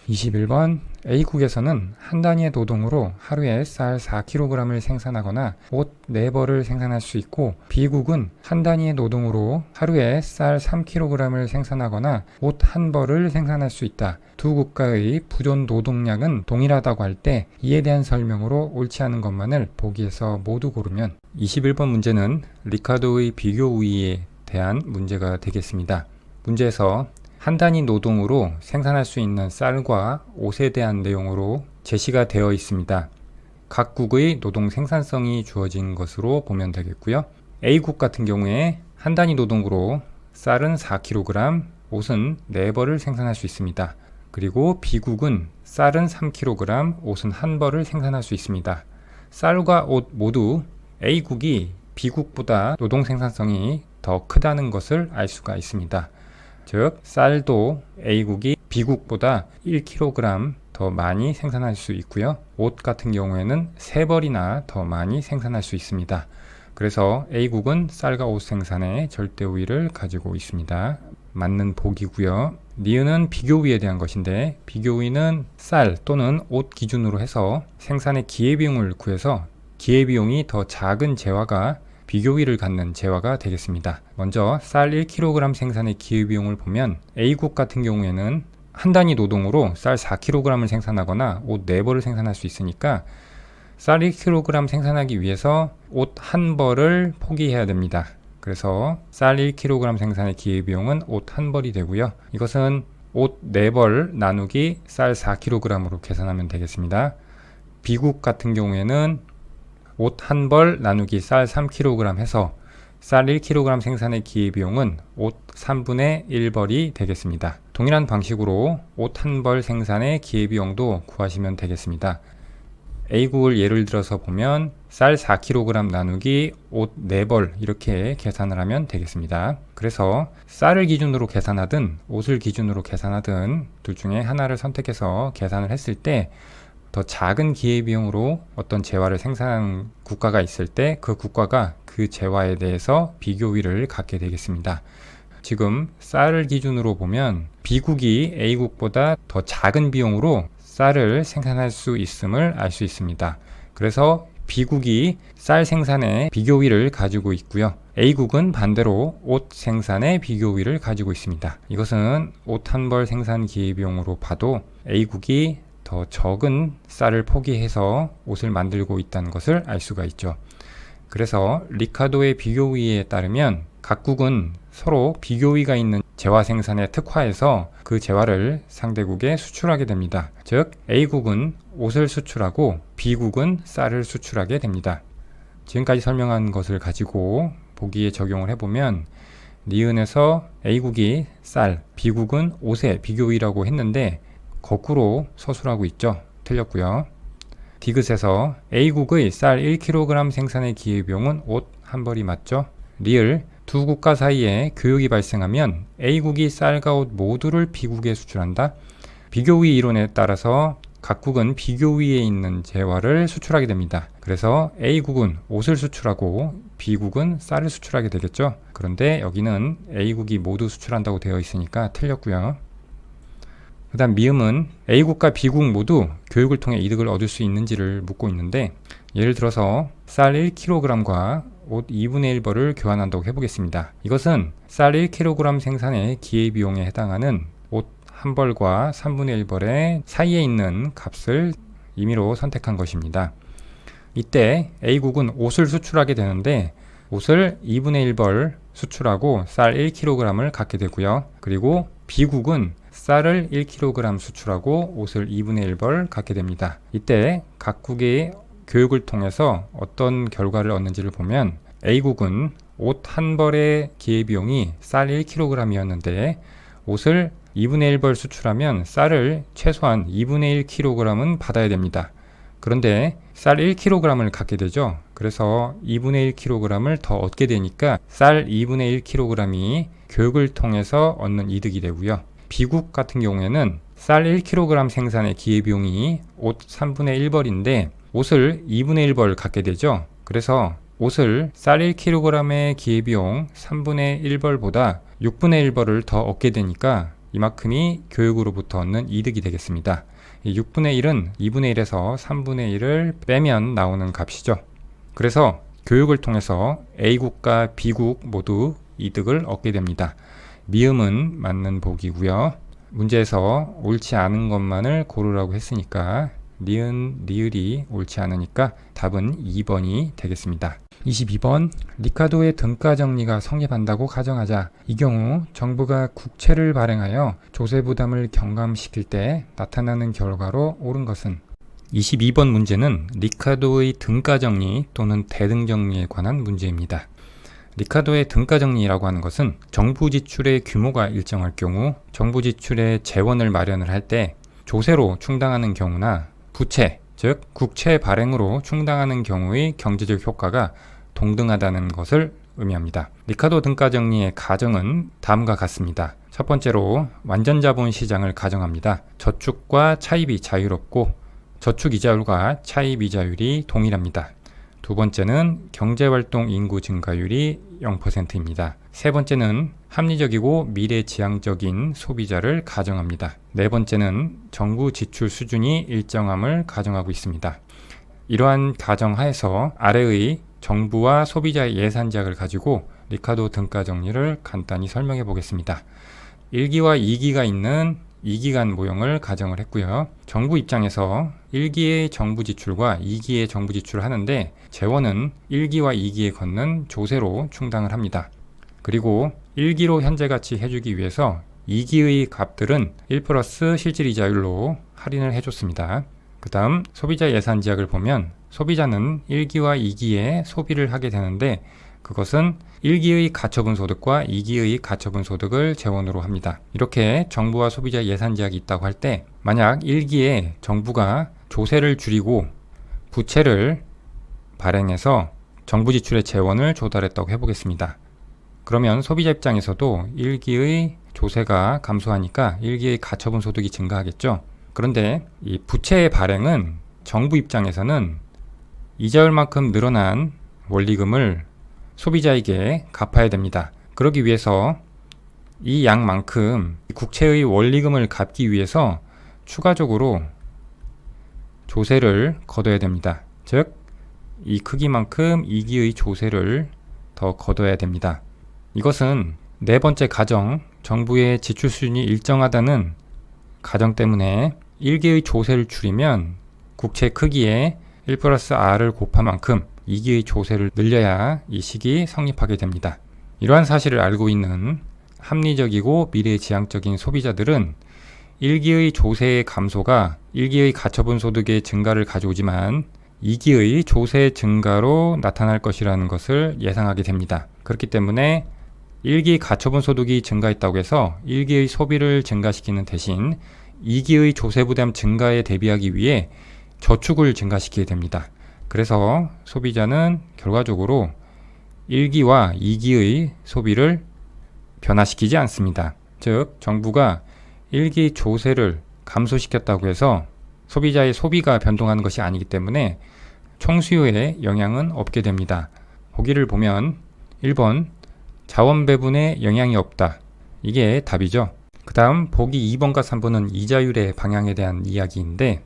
21번 A국에서는 한 단위의 노동으로 하루에 쌀 4kg을 생산하거나 옷 4벌을 생산할 수 있고, B국은 한 단위의 노동으로 하루에 쌀 3kg을 생산하거나 옷 1벌을 생산할 수 있다. 두 국가의 부존 노동량은 동일하다고 할 때 이에 대한 설명으로 옳지 않은 것만을 보기에서 모두 고르면. 21번 문제는 리카도의 비교 우위에 대한 문제가 되겠습니다. 문제에서 한 단위 노동으로 생산할 수 있는 쌀과 옷에 대한 내용으로 제시가 되어 있습니다. 각국의 노동 생산성이 주어진 것으로 보면 되겠고요. A국 같은 경우에 한 단위 노동으로 쌀은 4kg, 옷은 4벌을 생산할 수 있습니다. 그리고 B국은 쌀은 3kg, 옷은 1벌을 생산할 수 있습니다. 쌀과 옷 모두 A국이 B국보다 노동 생산성이 더 크다는 것을 알 수가 있습니다. 즉, 쌀도 A국이 B국보다 1kg 더 많이 생산할 수 있고요. 옷 같은 경우에는 3벌이나 더 많이 생산할 수 있습니다. 그래서 A국은 쌀과 옷 생산에 절대 우위를 가지고 있습니다. 맞는 보기고요. 니은은 비교 우위에 대한 것인데, 비교 우위는 쌀 또는 옷 기준으로 해서 생산의 기회비용을 구해서 기회비용이 더 작은 재화가 비교 우위를 갖는 재화가 되겠습니다. 먼저 쌀 1kg 생산의 기회비용을 보면 A국 같은 경우에는 한 단위 노동으로 쌀 4kg을 생산하거나 옷 4벌을 생산할 수 있으니까 쌀 1kg 생산하기 위해서 옷 1벌을 포기해야 됩니다. 그래서 쌀 1kg 생산의 기회비용은 옷 1벌이 되고요. 이것은 옷 4벌 나누기 쌀 4kg으로 계산하면 되겠습니다. B국 같은 경우에는 옷 1벌 나누기 쌀 3kg 해서 쌀 1kg 생산의 기회비용은 옷 3분의 1벌이 되겠습니다. 동일한 방식으로 옷 1벌 생산의 기회비용도 구하시면 되겠습니다. A국을 예를 들어서 보면 쌀 4kg 나누기 옷 4벌 이렇게 계산을 하면 되겠습니다. 그래서 쌀을 기준으로 계산하든 옷을 기준으로 계산하든 둘 중에 하나를 선택해서 계산을 했을 때 더 작은 기회비용으로 어떤 재화를 생산하는 국가가 있을 때 그 국가가 그 재화에 대해서 비교 우위를 갖게 되겠습니다. 지금 쌀을 기준으로 보면 B국이 A국보다 더 작은 비용으로 쌀을 생산할 수 있음을 알 수 있습니다. 그래서 B국이 쌀 생산에 비교 우위를 가지고 있고요. A국은 반대로 옷 생산에 비교 우위를 가지고 있습니다. 이것은 옷 1벌 생산 기회비용으로 봐도 A국이 더 적은 쌀을 포기해서 옷을 만들고 있다는 것을 알 수가 있죠. 그래서 리카도의 비교 우위에 따르면 각국은 서로 비교 우위가 있는 재화 생산에 특화해서 그 재화를 상대국에 수출하게 됩니다. 즉, A국은 옷을 수출하고 B국은 쌀을 수출하게 됩니다. 지금까지 설명한 것을 가지고 보기에 적용을 해보면 니은에서 A국이 쌀, B국은 옷의 비교 우위라고 했는데 거꾸로 서술하고 있죠. 틀렸고요. 디귿에서 A국의 쌀 1kg 생산의 기회비용은 옷 1벌이 맞죠. 리을 두 국가 사이에 교역이 발생하면 A국이 쌀과 옷 모두를 B국에 수출한다. 비교 우위 이론에 따라서 각국은 비교 우위에 있는 재화를 수출하게 됩니다. 그래서 A국은 옷을 수출하고 B국은 쌀을 수출하게 되겠죠. 그런데 여기는 A국이 모두 수출한다고 되어 있으니까 틀렸고요. 그 다음 미음은 A국과 B국 모두 교육을 통해 이득을 얻을 수 있는지를 묻고 있는데, 예를 들어서 쌀 1kg과 옷 2분의 1벌을 교환한다고 해보겠습니다. 이것은 쌀 1kg 생산의 기회비용에 해당하는 옷 1벌과 3분의 1벌의 사이에 있는 값을 임의로 선택한 것입니다. 이때 A국은 옷을 수출하게 되는데 옷을 2분의 1벌 수출하고 쌀 1kg을 갖게 되고요. 그리고 B국은 쌀을 1kg 수출하고 옷을 2분의 1벌 갖게 됩니다. 이때 각국의 교육을 통해서 어떤 결과를 얻는지를 보면 A국은 옷 1벌의 기회비용이 쌀 1kg이었는데 옷을 2분의 1벌 수출하면 쌀을 최소한 2분의 1kg은 받아야 됩니다. 그런데 쌀 1kg을 갖게 되죠. 그래서 2분의 1kg을 더 얻게 되니까 쌀 2분의 1kg이 교육을 통해서 얻는 이득이 되고요. B국 같은 경우에는 쌀 1kg 생산의 기회비용이 옷 3분의 1벌인데 옷을 2분의 1벌 갖게 되죠. 그래서 옷을 쌀 1kg의 기회비용 3분의 1벌보다 6분의 1벌을 더 얻게 되니까 이만큼이 교육으로부터 얻는 이득이 되겠습니다. 이 6분의 1은 2분의 1에서 3분의 1을 빼면 나오는 값이죠. 그래서 교육을 통해서 A국과 B국 모두 이득을 얻게 됩니다. 미음은 맞는 보기고요. 문제에서 옳지 않은 것만을 고르라고 했으니까 니은, 리을이 옳지 않으니까 답은 2번이 되겠습니다. 22번 리카도의 등가 정리가 성립한다고 가정하자. 이 경우 정부가 국채를 발행하여 조세 부담을 경감시킬 때 나타나는 결과로 옳은 것은? 22번 문제는 리카도의 등가 정리 또는 대등 정리에 관한 문제입니다. 리카도의 등가 정리라고 하는 것은 정부 지출의 규모가 일정할 경우 정부 지출의 재원을 마련을 할 때 조세로 충당하는 경우나 부채, 즉 국채 발행으로 충당하는 경우의 경제적 효과가 동등하다는 것을 의미합니다. 리카도 등가 정리의 가정은 다음과 같습니다. 첫 번째로 완전자본 시장을 가정합니다. 저축과 차입이 자유롭고 저축 이자율과 차입 이자율이 동일합니다. 두 번째는 경제활동 인구 증가율이 0%입니다. 세 번째는 합리적이고 미래지향적인 소비자를 가정합니다. 네 번째는 정부 지출 수준이 일정함을 가정하고 있습니다. 이러한 가정하에서 아래의 정부와 소비자의 예산제약을 가지고 리카도 등가 정리를 간단히 설명해 보겠습니다. 1기와 2기가 있는 2기간 모형을 가정을 했고요. 정부 입장에서 1기의 정부 지출과 2기의 정부 지출을 하는데 재원은 1기와 2기에 걷는 조세로 충당을 합니다. 그리고 1기로 현재가치 해주기 위해서 2기의 값들은 1 플러스 실질이자율로 할인을 해줬습니다. 그 다음 소비자 예산 제약을 보면 소비자는 1기와 2기에 소비를 하게 되는데 그것은 1기의 가처분 소득과 2기의 가처분 소득을 재원으로 합니다. 이렇게 정부와 소비자 예산 제약이 있다고 할 때 만약 1기에 정부가 조세를 줄이고 부채를 발행해서 정부 지출의 재원을 조달했다고 해보겠습니다. 그러면 소비자 입장에서도 1기의 조세가 감소하니까 1기의 가처분 소득이 증가하겠죠. 그런데 이 부채의 발행은 정부 입장에서는 이자율만큼 늘어난 원리금을 소비자에게 갚아야 됩니다. 그러기 위해서 이 양만큼 국채의 원리금을 갚기 위해서 추가적으로 조세를 거둬야 됩니다. 즉, 이 크기만큼 2기의 조세를 더 거둬야 됩니다. 이것은 네 번째 가정, 정부의 지출 수준이 일정하다는 가정 때문에 1기의 조세를 줄이면 국채 크기에 1 플러스 R을 곱한 만큼 2기의 조세를 늘려야 이 식이 성립하게 됩니다. 이러한 사실을 알고 있는 합리적이고 미래지향적인 소비자들은 1기의 조세의 감소가 1기의 가처분 소득의 증가를 가져오지만 2기의 조세 증가로 나타날 것이라는 것을 예상하게 됩니다. 그렇기 때문에 1기 가처분 소득이 증가했다고 해서 1기의 소비를 증가시키는 대신 2기의 조세 부담 증가에 대비하기 위해 저축을 증가시키게 됩니다. 그래서 소비자는 결과적으로 1기와 2기의 소비를 변화시키지 않습니다. 즉, 정부가 1기 조세를 감소시켰다고 해서 소비자의 소비가 변동하는 것이 아니기 때문에 총수요에 영향은 없게 됩니다. 보기를 보면 1번 자원 배분에 영향이 없다. 이게 답이죠. 그 다음 보기 2번과 3번은 이자율의 방향에 대한 이야기인데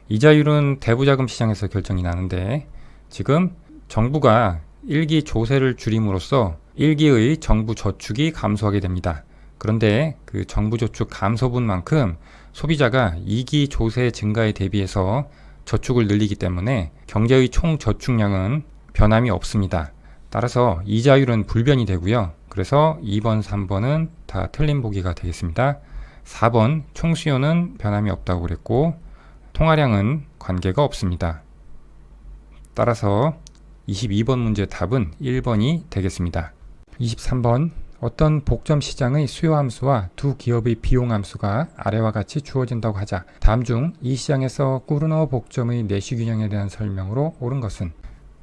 이자율은 대부자금 시장에서 결정이 나는데 지금 정부가 1기 조세를 줄임으로써 1기의 정부 저축이 감소하게 됩니다. 그런데 그 정부 저축 감소분만큼 소비자가 2기 조세 증가에 대비해서 저축을 늘리기 때문에 경제의 총 저축량은 변함이 없습니다. 따라서 이자율은 불변이 되고요. 그래서 2번, 3번은 다 틀린 보기가 되겠습니다. 4번 총수요는 변함이 없다고 그랬고 통화량은 관계가 없습니다. 따라서 22번 문제 답은 1번이 되겠습니다. 23번 어떤 복점 시장의 수요 함수와 두 기업의 비용 함수가 아래와 같이 주어진다고 하자. 다음 중 이 시장에서 꾸르노 복점의 내시 균형에 대한 설명으로 옳은 것은?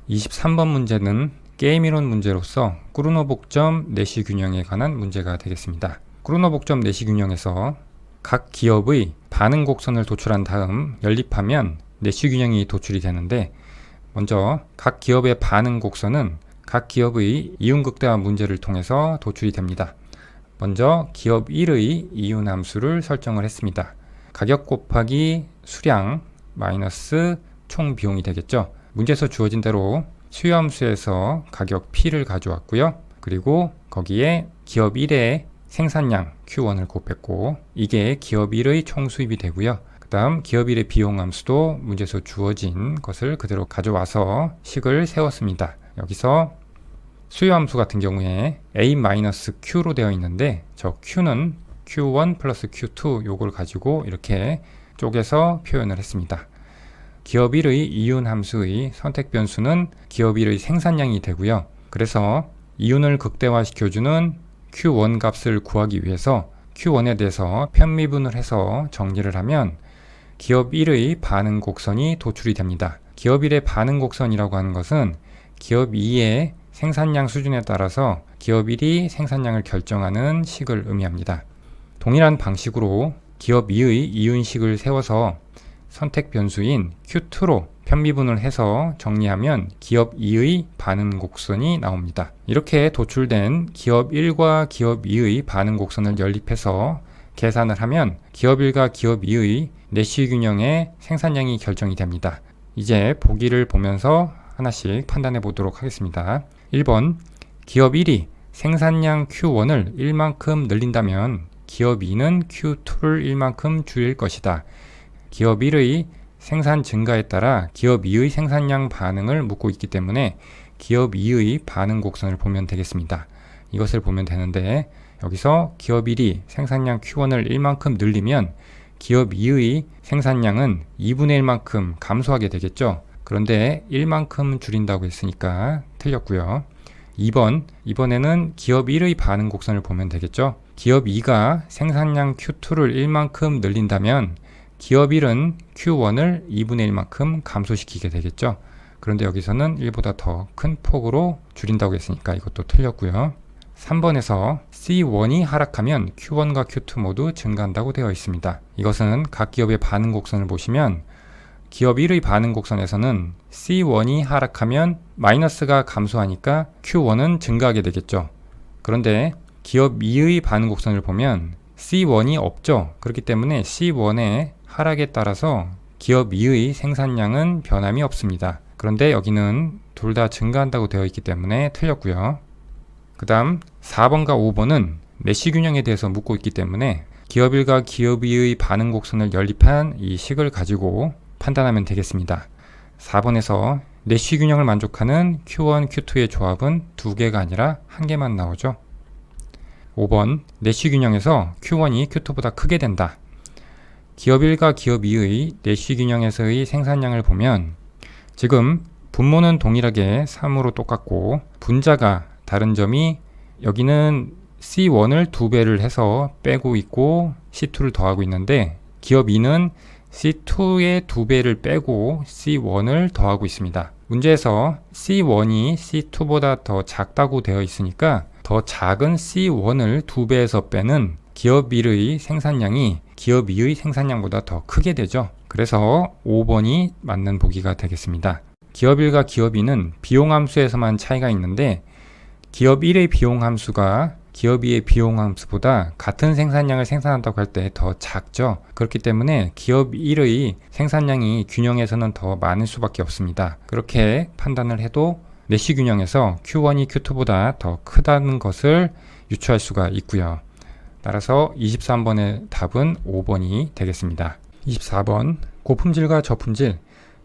23번 문제는 게임이론 문제로서 꾸르노 복점 내시 균형에 관한 문제가 되겠습니다. 꾸르노 복점 내시 균형에서 각 기업의 반응 곡선을 도출한 다음 연립하면 내시 균형이 도출이 되는데 먼저 각 기업의 반응 곡선은 각 기업의 이윤극대화 문제를 통해서 도출이 됩니다. 먼저 기업 1의 이윤함수를 설정을 했습니다. 가격 곱하기 수량 마이너스 총 비용이 되겠죠. 문제에서 주어진 대로 수요함수에서 가격 P를 가져왔고요. 그리고 거기에 기업 1의 생산량 Q1을 곱했고 이게 기업 1의 총 수입이 되고요. 그 다음 기업 1의 비용함수도 문제에서 주어진 것을 그대로 가져와서 식을 세웠습니다. 여기서 수요함수 같은 경우에 A-Q로 되어 있는데 저 Q는 Q1 플러스 Q2 요걸 가지고 이렇게 쪼개서 표현을 했습니다. 기업 1의 이윤함수의 선택 변수는 기업 1의 생산량이 되고요. 그래서 이윤을 극대화시켜주는 Q1 값을 구하기 위해서 Q1에 대해서 편미분을 해서 정리를 하면 기업 1의 반응 곡선이 도출이 됩니다. 기업 1의 반응 곡선이라고 하는 것은 기업 2의 생산량 수준에 따라서 기업 1이 생산량을 결정하는 식을 의미합니다. 동일한 방식으로 기업 2의 이윤식을 세워서 선택 변수인 Q2로 편미분을 해서 정리하면 기업 2의 반응 곡선이 나옵니다. 이렇게 도출된 기업 1과 기업 2의 반응 곡선을 연립해서 계산을 하면 기업 1과 기업 2의 내시 균형의 생산량이 결정이 됩니다. 이제 보기를 보면서 하나씩 판단해 보도록 하겠습니다. 1번 기업 1이 생산량 Q1을 1만큼 늘린다면 기업 2는 Q2를 1만큼 줄일 것이다. 기업 1의 생산 증가에 따라 기업 2의 생산량 반응을 묻고 있기 때문에 기업 2의 반응 곡선을 보면 되겠습니다. 이것을 보면 되는데 여기서 기업 1이 생산량 Q1을 1만큼 늘리면 기업 2의 생산량은 2분의 1만큼 감소하게 되겠죠. 그런데 1만큼 줄인다고 했으니까 틀렸고요. 2번, 이번에는 기업 1의 반응 곡선을 보면 되겠죠. 기업 2가 생산량 Q2를 1만큼 늘린다면 기업 1은 Q1을 2분의 1만큼 감소시키게 되겠죠. 그런데 여기서는 1보다 더 큰 폭으로 줄인다고 했으니까 이것도 틀렸고요. 3번에서 C1이 하락하면 Q1과 Q2 모두 증가한다고 되어 있습니다. 이것은 각 기업의 반응 곡선을 보시면 기업 1의 반응 곡선에서는 C1이 하락하면 마이너스가 감소하니까 Q1은 증가하게 되겠죠. 그런데 기업 2의 반응 곡선을 보면 C1이 없죠. 그렇기 때문에 C1의 하락에 따라서 기업 2의 생산량은 변함이 없습니다. 그런데 여기는 둘 다 증가한다고 되어 있기 때문에 틀렸고요. 그 다음 4번과 5번은 내시 균형에 대해서 묻고 있기 때문에 기업 1과 기업 2의 반응 곡선을 연립한 이 식을 가지고 판단하면 되겠습니다. 4번에서 내시 균형을 만족하는 Q1, Q2의 조합은 2개가 아니라 1개만 나오죠. 5번 내시 균형에서 Q1이 Q2보다 크게 된다. 기업 1과 기업 2의 내시 균형에서의 생산량을 보면 지금 분모는 동일하게 3으로 똑같고 분자가 다른 점이 여기는 C1을 2배를 해서 빼고 있고 C2를 더하고 있는데 기업 2는 C2의 2배를 빼고 C1을 더하고 있습니다. 문제에서 C1이 C2보다 더 작다고 되어 있으니까 더 작은 C1을 2배에서 빼는 기업 1의 생산량이 기업 2의 생산량보다 더 크게 되죠. 그래서 5번이 맞는 보기가 되겠습니다. 기업 1과 기업 2는 비용함수에서만 차이가 있는데 기업 1의 비용함수가 기업 2의 비용함수보다 같은 생산량을 생산한다고 할 때 더 작죠. 그렇기 때문에 기업 1의 생산량이 균형에서는 더 많을 수밖에 없습니다. 그렇게 판단을 해도 내시 균형에서 Q1이 Q2보다 더 크다는 것을 유추할 수가 있고요. 따라서 23번의 답은 5번이 되겠습니다. 24번 고품질과 저품질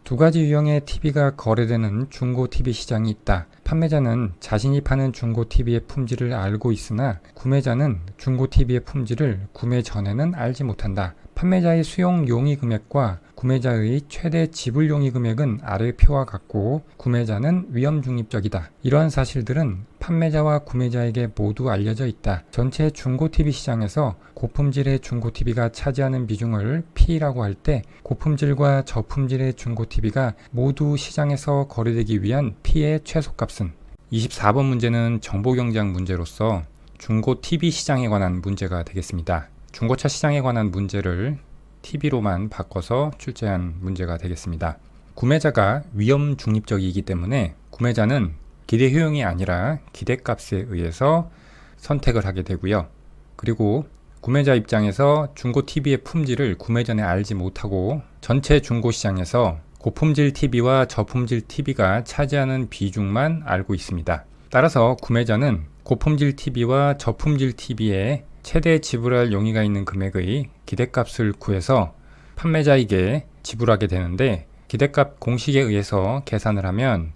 두 가지 유형의 TV가 거래되는 중고 TV 시장이 있다. 판매자는 자신이 파는 중고 TV의 품질을 알고 있으나 구매자는 중고 TV의 품질을 구매 전에는 알지 못한다. 판매자의 수용 용의 금액과 구매자의 최대 지불 용의 금액은 아래 표와 같고 구매자는 위험 중립적이다. 이러한 사실들은 판매자와 구매자에게 모두 알려져 있다. 전체 중고 TV 시장에서 고품질의 중고 TV가 차지하는 비중을 P라고 할 때 고품질과 저품질의 중고 TV가 모두 시장에서 거래되기 위한 P의 최소값은 24번 문제는 정보경제학 문제로서 중고 TV 시장에 관한 문제가 되겠습니다. 중고차 시장에 관한 문제를 TV로만 바꿔서 출제한 문제가 되겠습니다. 구매자가 위험 중립적이기 때문에 구매자는 기대 효용이 아니라 기대값에 의해서 선택을 하게 되고요. 그리고 구매자 입장에서 중고 TV의 품질을 구매 전에 알지 못하고 전체 중고 시장에서 고품질 TV와 저품질 TV가 차지하는 비중만 알고 있습니다. 따라서 구매자는 고품질 TV와 저품질 TV에 최대 지불할 용의가 있는 금액의 기대값을 구해서 판매자에게 지불하게 되는데, 기대값 공식에 의해서 계산을 하면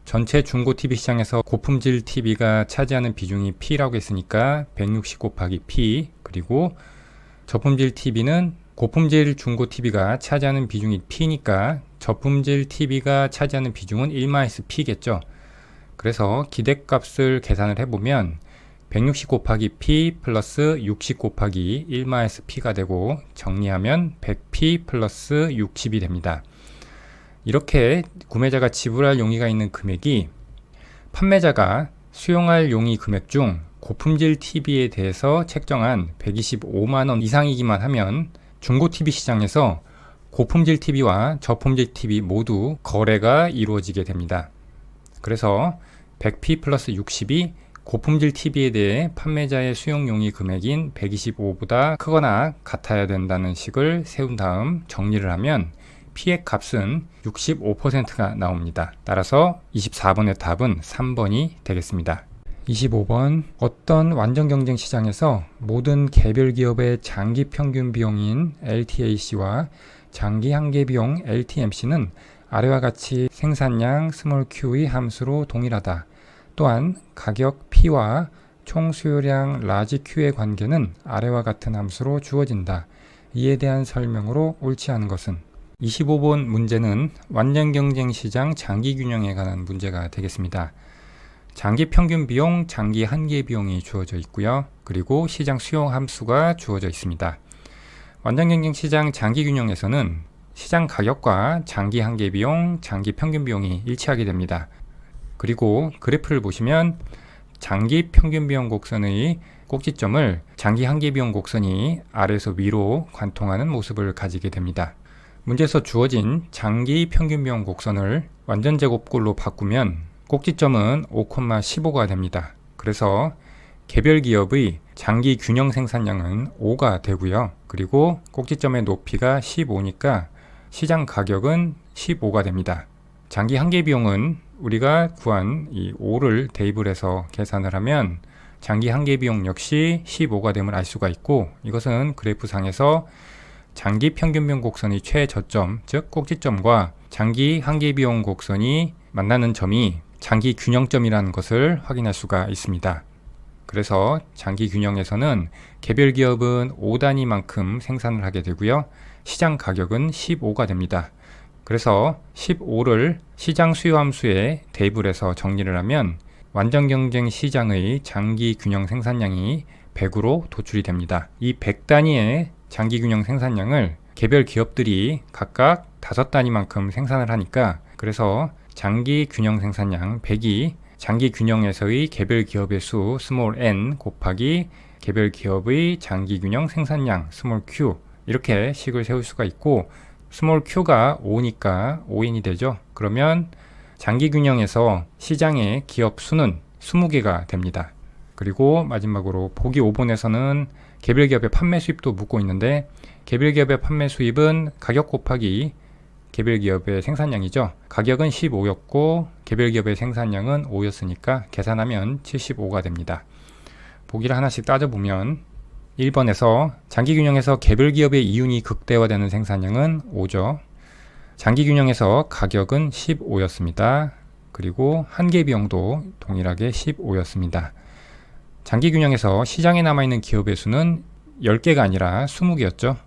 전체 중고 TV 시장에서 고품질 TV가 차지하는 비중이 P라고 했으니까 160 곱하기 P, 그리고 저품질 TV는 고품질 중고 TV가 차지하는 비중이 P니까 저품질 TV가 차지하는 비중은 1-P겠죠. 그래서 기대값을 계산을 해보면 160 곱하기 P 플러스 60 곱하기 1-P가 되고, 정리하면 100P 플러스 60이 됩니다. 이렇게 구매자가 지불할 용의가 있는 금액이 판매자가 수용할 용의 금액 중 고품질 TV에 대해서 책정한 125만원 이상이기만 하면 중고 TV 시장에서 고품질 TV와 저품질 TV 모두 거래가 이루어지게 됩니다. 그래서 100P 플러스 60이 고품질 TV에 대해 판매자의 수용 용의 금액인 125보다 크거나 같아야 된다는 식을 세운 다음 정리를 하면 P의 값은 65%가 나옵니다. 따라서 24번의 답은 3번이 되겠습니다. 25번, 어떤 완전 경쟁 시장에서 모든 개별 기업의 장기 평균 비용인 LTAC와 장기 한계 비용 LTMC는 아래와 같이 생산량 q의 함수로 동일하다. 또한 가격 P와 총 수요량 라지 Q의 관계는 아래와 같은 함수로 주어진다. 이에 대한 설명으로 옳지 않은 것은? 25번 문제는 완전 경쟁 시장 장기 균형에 관한 문제가 되겠습니다. 장기 평균 비용, 장기 한계 비용이 주어져 있고요. 그리고 시장 수요 함수가 주어져 있습니다. 완전 경쟁 시장 장기 균형에서는 시장 가격과 장기 한계 비용, 장기 평균 비용이 일치하게 됩니다. 그리고 그래프를 보시면 장기 평균 비용 곡선의 꼭지점을 장기 한계 비용 곡선이 아래에서 위로 관통하는 모습을 가지게 됩니다. 문제에서 주어진 장기 평균 비용 곡선을 완전 제곱꼴로 바꾸면 꼭지점은 5,15가 됩니다. 그래서 개별 기업의 장기 균형 생산량은 5가 되고요. 그리고 꼭지점의 높이가 15니까 시장 가격은 15가 됩니다. 장기 한계 비용은 우리가 구한 이 5를 대입을 해서 계산을 하면 장기 한계 비용 역시 15가 됨을 알 수가 있고, 이것은 그래프상에서 장기 평균 비용 곡선의 최저점, 즉 꼭지점과 장기 한계 비용 곡선이 만나는 점이 장기 균형점이라는 것을 확인할 수가 있습니다. 그래서 장기 균형에서는 개별 기업은 5단위만큼 생산을 하게 되고요. 시장 가격은 15가 됩니다. 그래서 15를 시장 수요 함수에 대입을 해서 정리를 하면 완전 경쟁 시장의 장기 균형 생산량이 100으로 도출이 됩니다. 이 100단위의 장기 균형 생산량을 개별 기업들이 각각 5단위만큼 생산을 하니까, 그래서 장기 균형 생산량 100이 장기 균형에서의 개별 기업의 수 n 곱하기 개별 기업의 장기 균형 생산량 q, 이렇게 식을 세울 수가 있고, q가 5니까 5n이 되죠. 그러면 장기 균형에서 시장의 기업 수는 20개가 됩니다. 그리고 마지막으로 보기 5번에서는 개별 기업의 판매 수입도 묻고 있는데, 개별 기업의 판매 수입은 가격 곱하기 개별 기업의 생산량이죠. 가격은 15였고 개별 기업의 생산량은 5였으니까 계산하면 75가 됩니다. 보기를 하나씩 따져보면 1번에서 장기 균형에서 개별 기업의 이윤이 극대화되는 생산량은 5죠. 장기 균형에서 가격은 15였습니다. 그리고 한계 비용도 동일하게 15였습니다. 장기 균형에서 시장에 남아있는 기업의 수는 10개가 아니라 20개였죠.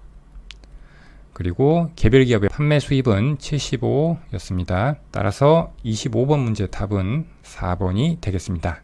그리고 개별 기업의 판매 수입은 75였습니다. 따라서 25번 문제 답은 4번이 되겠습니다.